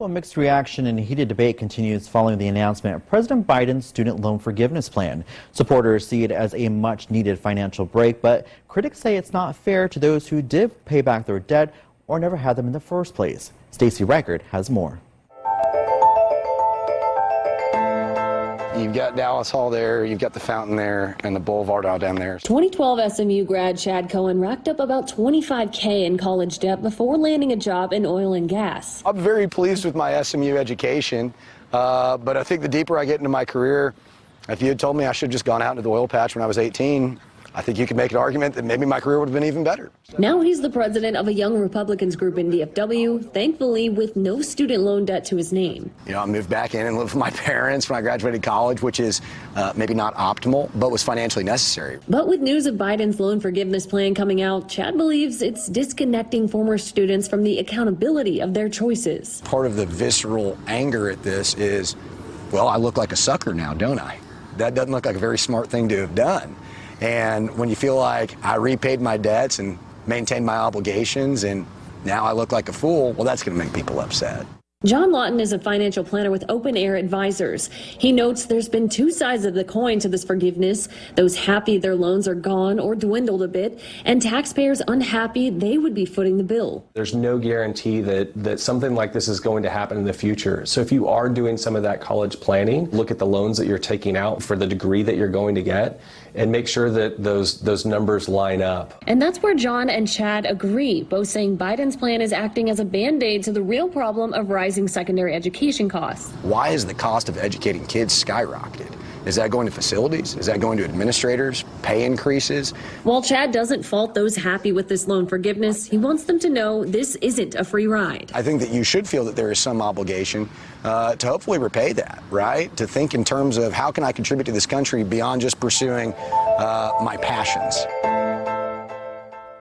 Well, mixed reaction and heated debate continues following the announcement of President Biden's student loan forgiveness plan. Supporters see it as a much-needed financial break, but critics say it's not fair to those who did pay back their debt or never had them in the first place. Stacey Reichert has more. You've got Dallas Hall there, you've got the fountain there, and the boulevard out down there. 2012 SMU grad Chad Cohen racked up about $25K in college debt before landing a job in oil and gas. I'm very pleased with my SMU education, but I think the deeper I get into my career, if you had told me I should have just gone out into the oil patch when I was 18, I think you could make an argument that maybe my career would have been even better. Now he's the president of a young Republicans group in DFW, thankfully with no student loan debt to his name. You know, I moved back in and lived with my parents when I graduated college, which is maybe not optimal, but was financially necessary. But with news of Biden's loan forgiveness plan coming out, Chad believes it's disconnecting former students from the accountability of their choices. Part of the visceral anger at this is, well, I look like a sucker now, don't I? That doesn't look like a very smart thing to have done. And when you feel like I repaid my debts and maintained my obligations and now I look like a fool, well, that's going to make people upset. Jon Lawton is a financial planner with Open Air Advisors. He notes there's been two sides of the coin to this forgiveness. Those happy their loans are gone or dwindled a bit, and taxpayers unhappy they would be footing the bill. There's no guarantee that something like this is going to happen in the future. So if you are doing some of that college planning, look at the loans that you're taking out for the degree that you're going to get and make sure that those numbers line up. And that's where Jon and Chad agree, both saying Biden's plan is acting as a Band-Aid to the real problem of rising secondary education costs. Why is the cost of educating kids skyrocketed? Is that going to facilities? Is that going to administrators? Pay increases? While Chad doesn't fault those happy with this loan forgiveness, he wants them to know this isn't a free ride. I think that you should feel that there is some obligation to hopefully repay that, right? To think in terms of how can I contribute to this country beyond just pursuing my passions.